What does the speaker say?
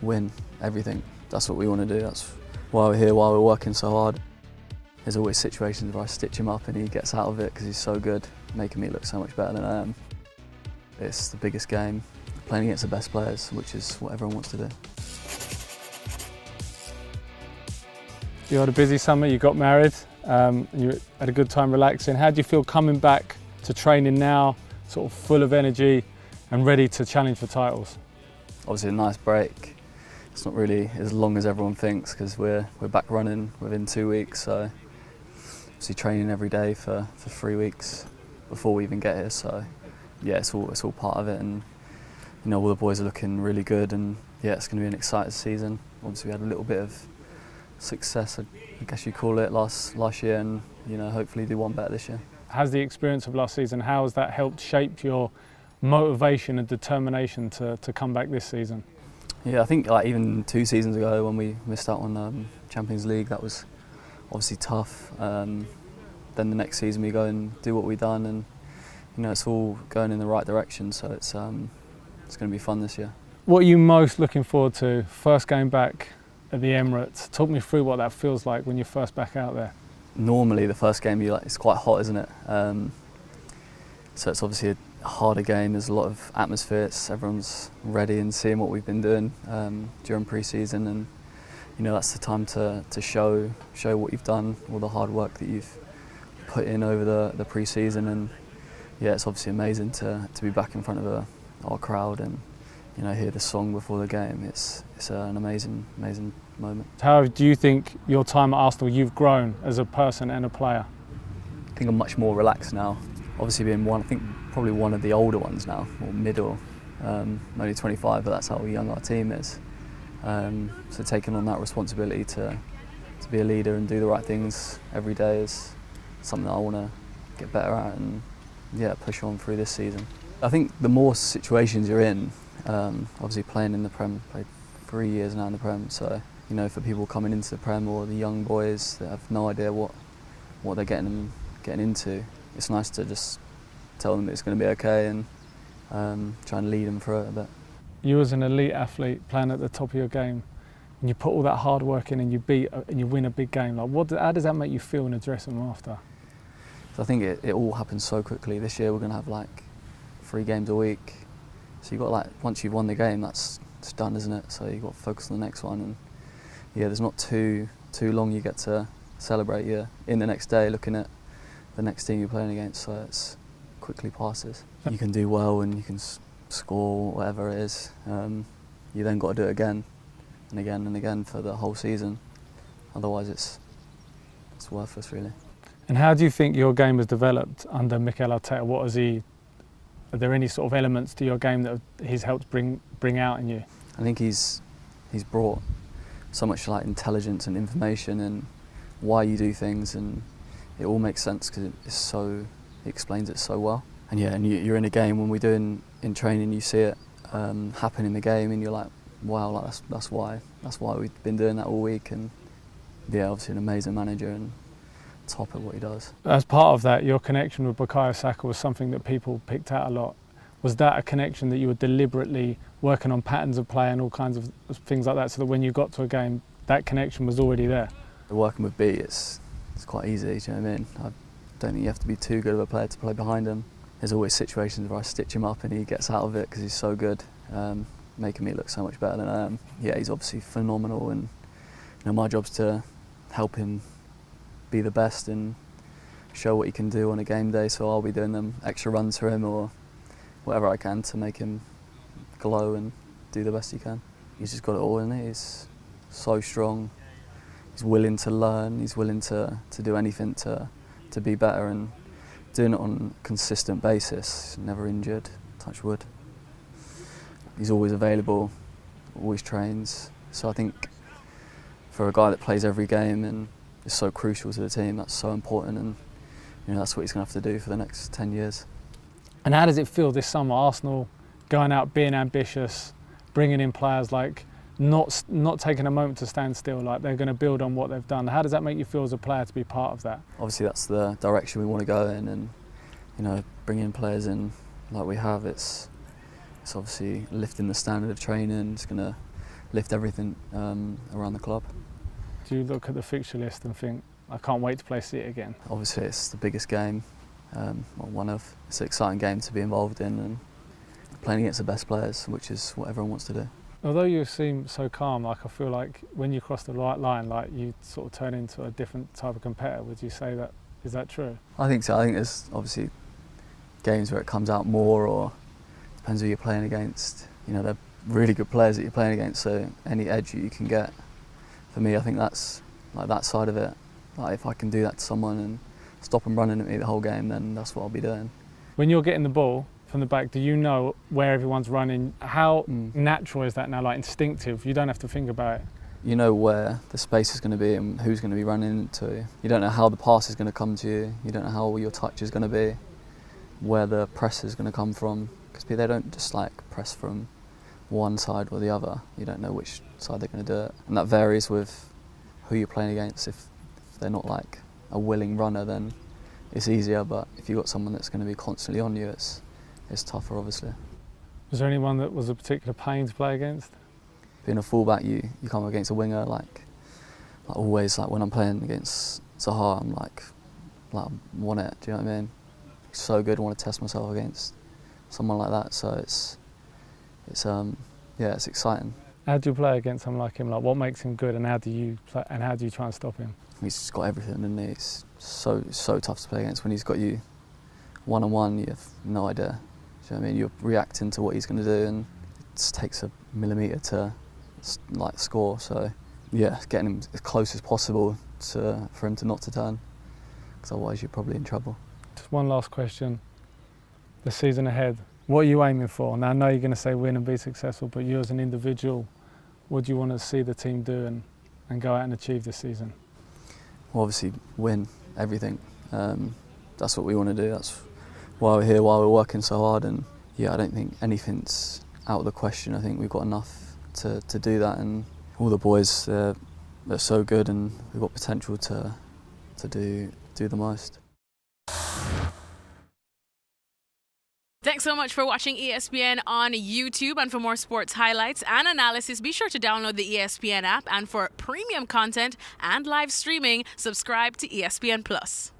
win everything. That's what we want to do. That's why we're here, why we're working so hard. There's always situations where I stitch him up and he gets out of it because he's so good, making me look so much better than I am. It's the biggest game, playing against the best players, which is what everyone wants to do. You had a busy summer, you got married, you had a good time relaxing. How do you feel coming back to training now, sort of full of energy and ready to challenge for titles? Obviously a nice break. It's not really as long as everyone thinks because we're back running within 2 weeks. So obviously training every day for 3 weeks before we even get here. So yeah, it's all part of it, and you know all the boys are looking really good, and yeah, it's going to be an exciting season. Obviously we had a little bit of success, I guess you call it, last year, and you know hopefully do one better this year. Has the experience of last season, how has that helped shape your motivation and determination to come back this season? Yeah, I think like even 2 seasons ago when we missed out on Champions League, that was obviously tough. Then the next season we go and do what we've done, and you know it's all going in the right direction. So it's going to be fun this year. What are you most looking forward to? First game back at the Emirates. Talk me through what that feels like when you're first back out there. Normally the first game it's quite hot, isn't it? So it's obviously a harder game. There's a lot of atmosphere. Everyone's ready and seeing what we've been doing during pre-season, and you know that's the time to show what you've done, all the hard work that you've put in over the pre-season. And yeah, it's obviously amazing to be back in front of our crowd and you know hear the song before the game. It's an amazing moment. How do you think your time at Arsenal, you've grown as a person and a player? I think I'm much more relaxed now. Obviously being I think probably one of the older ones now, or middle. I'm only 25, but that's how young our team is. So taking on that responsibility to be a leader and do the right things every day is something that I want to get better at and yeah, push on through this season. I think the more situations you're in, obviously playing in the Prem, played 3 years now in the Prem, so you know for people coming into the Prem or the young boys that have no idea what they're getting into, it's nice to just tell them that it's going to be okay and try and lead them through it a bit. You as an elite athlete playing at the top of your game, and you put all that hard work in and you win a big game, like how does that make you feel in the dressing room after? So I think it all happens so quickly. This year we're going to have like 3 games a week, so you've got like once you've won the game, it's done, isn't it? So you've got to focus on the next one, and yeah, there's not too long you get to celebrate. You're in the next day looking at the next team you're playing against, so it's quickly passes. You can do well and you can score whatever it is. You then got to do it again and again and again for the whole season. Otherwise, it's worthless, really. And how do you think your game has developed under Mikel Arteta? Are there any sort of elements to your game that he's helped bring out in you? I think he's brought so much like intelligence and information and why you do things, and it all makes sense because he explains it so well. And yeah, and you're in a game when we do in training, you see it happen in the game, and you're like, wow, like that's why we've been doing that all week. And yeah, obviously an amazing manager and top at what he does. As part of that, your connection with Bukayo Saka was something that people picked out a lot. Was that a connection that you were deliberately working on patterns of play and all kinds of things like that, so that when you got to a game, that connection was already there? Working with B, it's quite easy, do you know what I mean? I don't think you have to be too good of a player to play behind him. There's always situations where I stitch him up and he gets out of it because he's so good, making me look so much better than I am. Yeah, he's obviously phenomenal, and you know, my job's to help him be the best and show what he can do on a game day, so I'll be doing them extra runs for him or whatever I can to make him glow and do the best he can. He's just got it all in it. He's so strong, he's willing to learn, he's willing to do anything to be better, and doing it on a consistent basis. He's never injured, touch wood. He's always available, always trains, so I think for a guy that plays every game and is so crucial to the team, that's so important, and you know, that's what he's going to have to do for the next 10 years. And how does it feel this summer, Arsenal going out, being ambitious, bringing in players, like not taking a moment to stand still, like they're going to build on what they've done? How does that make you feel as a player to be part of that? Obviously that's the direction we want to go in, and you know, bringing players in like we have, it's obviously lifting the standard of training. It's going to lift everything around the club. Do you look at the fixture list and think, I can't wait to play City again? Obviously it's the biggest game, it's an exciting game to be involved in, and playing against the best players, which is what everyone wants to do. Although you seem so calm, like I feel like when you cross the right line, like you sort of turn into a different type of competitor. Would you say that, is that true? I think so. I think there's obviously games where it comes out more, or depends who you're playing against. You know, they're really good players that you're playing against, so any edge you can get. For me, I think that's like that side of it. Like if I can do that to someone and stop them running at me the whole game, then that's what I'll be doing. When you're getting the ball from the back, do you know where everyone's running? How natural is that now, like instinctive? You don't have to think about it. You know where the space is going to be and who's going to be running into. You don't know how the pass is going to come to you. You don't know how your touch is going to be, where the press is going to come from. Because they don't just like press from one side or the other. You don't know which side they're going to do it. And that varies with who you're playing against. If they're not like a willing runner, then it's easier. But if you've got someone that's going to be constantly on you, it's tougher, obviously. Was there anyone that was a particular pain to play against? Being a fullback, you come up against a winger, like always, like when I'm playing against Zaha, I'm like I want it, do you know what I mean? It's so good, I want to test myself against someone like that, so it's exciting. How do you play against someone like him? Like what makes him good, and how do you try and stop him? He's just got everything, and he's so tough to play against. When he's got you one-on-one, you have no idea. Do you know what I mean? You're reacting to what he's going to do, and it just takes a millimetre to like score. So yeah, getting him as close as possible for him to not to turn, because otherwise you're probably in trouble. Just one last question. The season ahead, what are you aiming for? Now I know you're going to say win and be successful, but you as an individual, what do you want to see the team do and go out and achieve this season? Well, obviously win everything. That's what we want to do. That's why we're here, why we're working so hard, and yeah, I don't think anything's out of the question. I think we've got enough to do that, and all the boys, they're so good, and we've got potential to do the most. Thanks so much for watching ESPN on YouTube, and for more sports highlights and analysis, be sure to download the ESPN app, and for premium content and live streaming, subscribe to ESPN+.